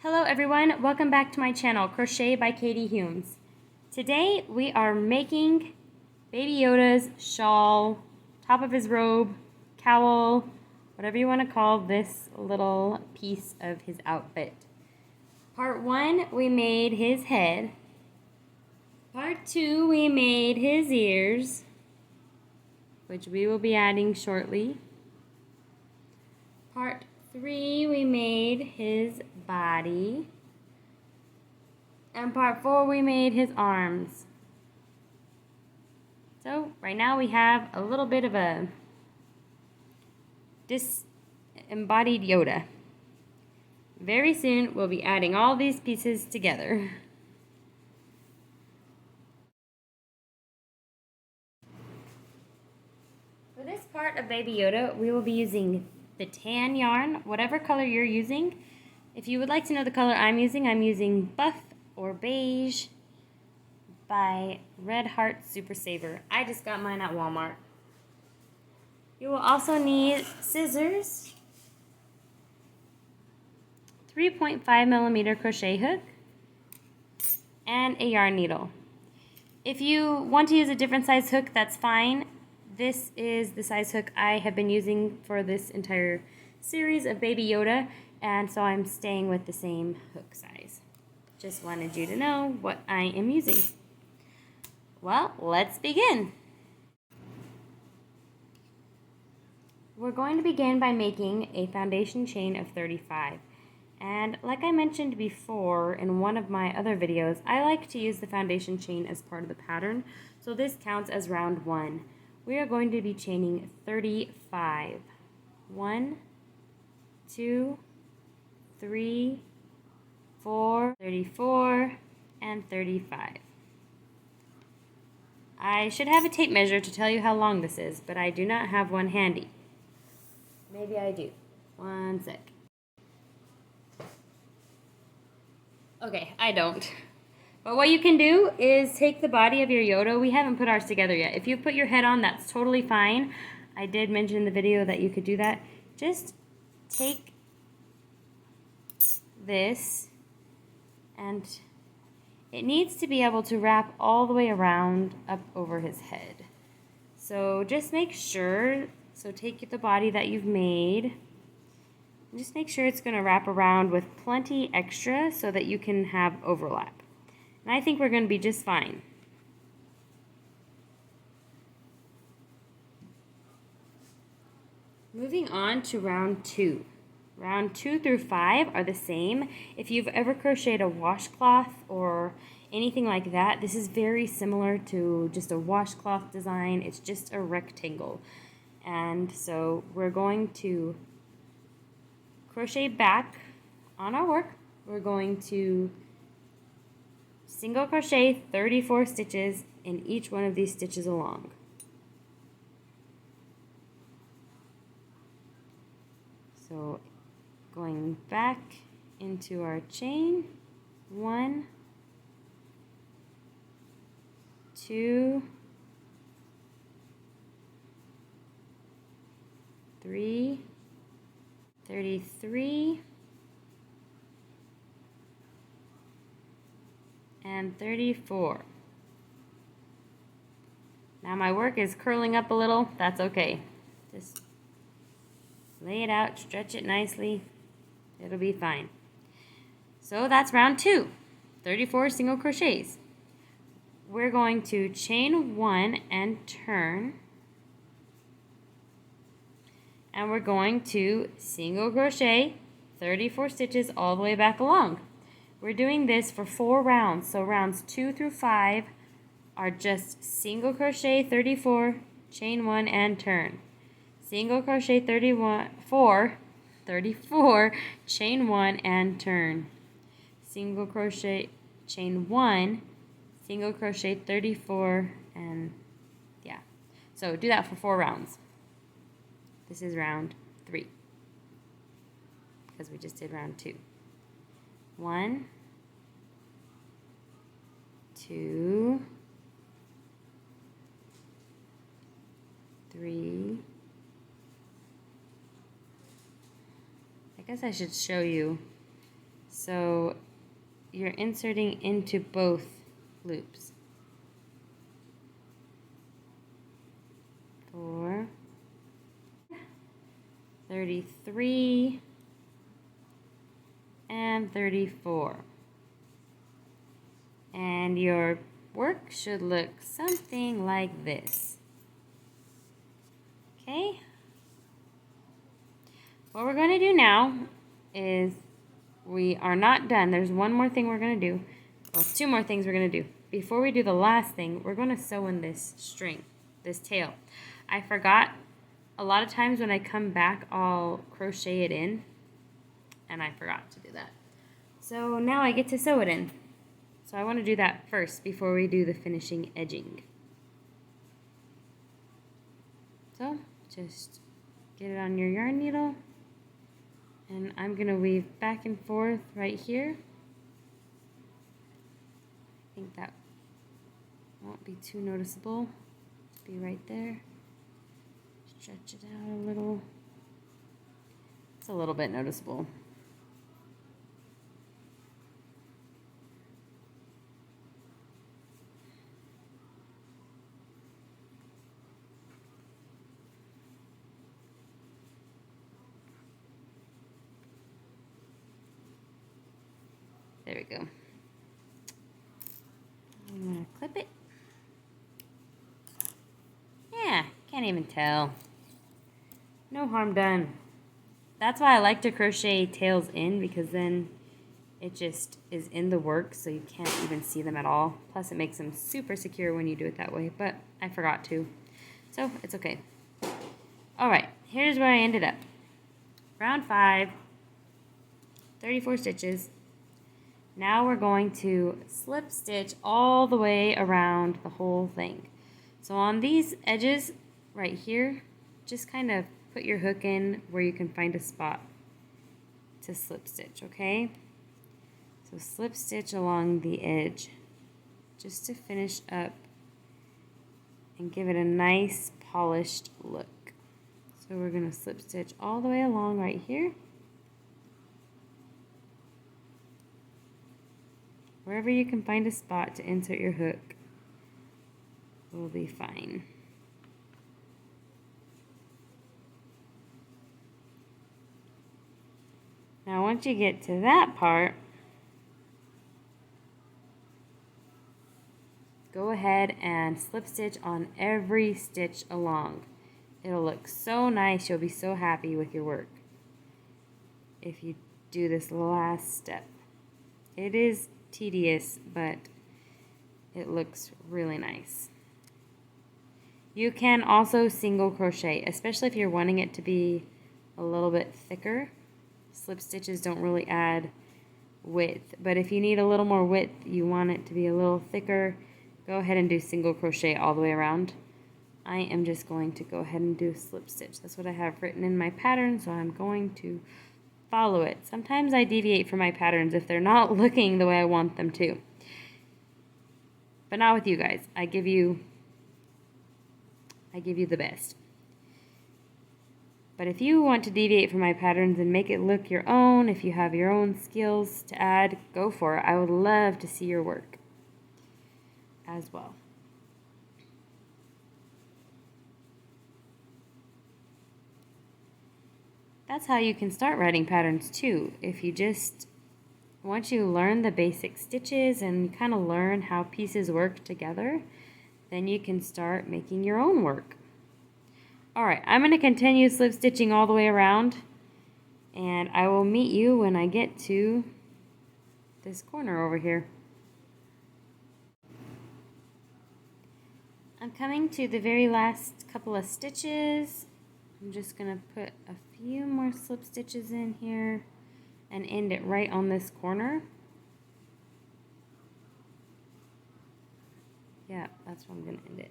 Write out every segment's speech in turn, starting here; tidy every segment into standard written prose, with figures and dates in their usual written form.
Hello everyone, welcome back to my channel, Crochet by Katie Humes. Today we are making Baby Yoda's shawl, top of his robe, cowl, whatever you want to call this little piece of his outfit. Part 1, we made his head. Part 2, we made his ears, which we will be adding shortly. Part 3, we made his body. And part 4, we made his arms. So right now we have a little bit of a disembodied Yoda. Very soon we'll be adding all these pieces together. For this part of Baby Yoda, we will be using the tan yarn, whatever color you're using. If you would like to know the color I'm using buff or beige by Red Heart Super Saver. I just got mine at Walmart. You will also need scissors, 3.5mm crochet hook, and a yarn needle. If you want to use a different size hook, that's fine. This is the size hook I have been using for this entire series of Baby Yoda, and so I'm staying with the same hook size. Just wanted you to know what I am using. Well, let's begin. We're going to begin by making a foundation chain of 35. And like I mentioned before in one of my other videos, I like to use the foundation chain as part of the pattern, so this counts as round 1. We are going to be chaining 35. 1, 2, 3, 4, 34, and 35. I should have a tape measure to tell you how long this is, but I do not have one handy. Maybe I do. One sec. Okay, I don't. But what you can do is take the body of your Yoda. We haven't put ours together yet. If you put your head on, that's totally fine. I did mention in the video that you could do that. Just take this, and it needs to be able to wrap all the way around up over his head. So just make sure, so take the body that you've made, and just make sure it's going to wrap around with plenty extra so that you can have overlap. And I think we're going to be just fine. Moving on to round 2. Round 2 through 5 are the same. If you've ever crocheted a washcloth or anything like that, this is very similar to just a washcloth design. It's just a rectangle. And so we're going to crochet back on our work. We're going to single crochet 34 stitches in each one of these stitches along. So going back into our chain, 1, 2, 3, 33, and 34. Now my work is curling up a little. That's okay. Just lay it out, stretch it nicely. It'll be fine. So that's round 2, 34 single crochets. We're going to chain 1 and turn. And we're going to single crochet 34 stitches all the way back along. We're doing this for 4 rounds. So rounds 2 through 5 are just single crochet 34, chain 1 and turn. Single crochet 34, chain 1 and turn. Single crochet, chain 1, single crochet 34, and yeah. So do that for 4 rounds. This is round 3 because we just did round 2. 1, 2, 3. I guess I should show you So you're inserting into both loops. 4, 33, and 34. And your work should look something like this. Okay? What we're going to do now is we are not done. There's one more thing we're going to do. Well, 2 more things we're going to do. Before we do the last thing, we're going to sew in this string, this tail. I forgot. A lot of times when I come back, I'll crochet it in, and I forgot to do that. So now I get to sew it in. So I want to do that first before we do the finishing edging. So just get it on your yarn needle, and I'm going to weave back and forth right here. I think that won't be too noticeable. Just be right there. Stretch it out a little. It's a little bit noticeable. There we go. I'm going to clip it. Yeah, can't even tell. No harm done. That's why I like to crochet tails in, because then it just is in the work so you can't even see them at all. Plus it makes them super secure when you do it that way, but I forgot to. So it's okay. Alright, here's where I ended up. Round 5, 34 stitches. Now we're going to slip stitch all the way around the whole thing. So on these edges right here, just kind of put your hook in where you can find a spot to slip stitch, okay? So slip stitch along the edge just to finish up and give it a nice polished look. So we're going to slip stitch all the way along right here. Wherever you can find a spot to insert your hook will be fine. Now once you get to that part, go ahead and slip stitch on every stitch along. It'll look so nice. You'll be so happy with your work if you do this last step. It is tedious, but it looks really nice. You can also single crochet, especially if you're wanting it to be a little bit thicker. Slip stitches don't really add width, but if you need a little more width, you want it to be a little thicker, go ahead and do single crochet all the way around. I am just going to go ahead and do a slip stitch. That's what I have written in my pattern, so I'm going to follow it. Sometimes I deviate from my patterns if they're not looking the way I want them to. But not with you guys. I give you the best. But if you want to deviate from my patterns and make it look your own, if you have your own skills to add, go for it. I would love to see your work as well. That's how you can start writing patterns too. If you just, once you learn the basic stitches and kind of learn how pieces work together, then you can start making your own work. Alright, I'm going to continue slip stitching all the way around, and I will meet you when I get to this corner over here. I'm coming to the very last couple of stitches. I'm just going to put a few more slip stitches in here and end it right on this corner. Yeah, that's where I'm going to end it.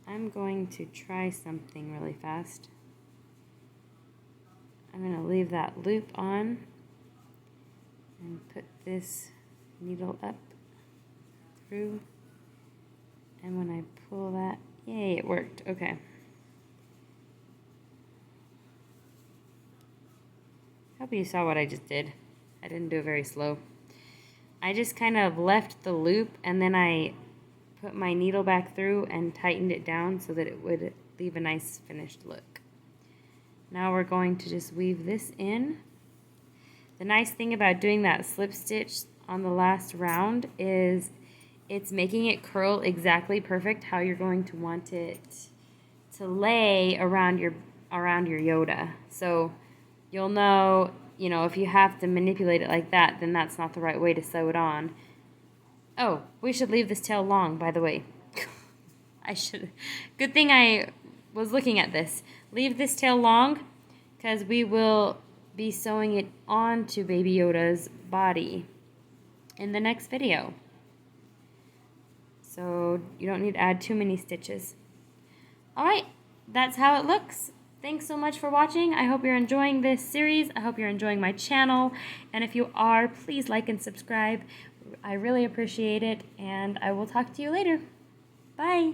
I'm going to try something really fast. I'm going to leave that loop on and put this needle up through. And when I pull that, yay, it worked. Okay. Hope you saw what I just did. I didn't do it very slow. I just kind of left the loop and then I put my needle back through and tightened it down so that it would leave a nice finished look. Now we're going to just weave this in. The nice thing about doing that slip stitch on the last round is it's making it curl exactly perfect how you're going to want it to lay around your Yoda. So you'll know, if you have to manipulate it like that, then that's not the right way to sew it on. Oh, we should leave this tail long, by the way. I should. Good thing I was looking at this. Leave this tail long because we will be sewing it onto Baby Yoda's body in the next video. So you don't need to add too many stitches. Alright, that's how it looks. Thanks so much for watching. I hope you're enjoying this series. I hope you're enjoying my channel. And if you are, please like and subscribe. I really appreciate it. And I will talk to you later. Bye.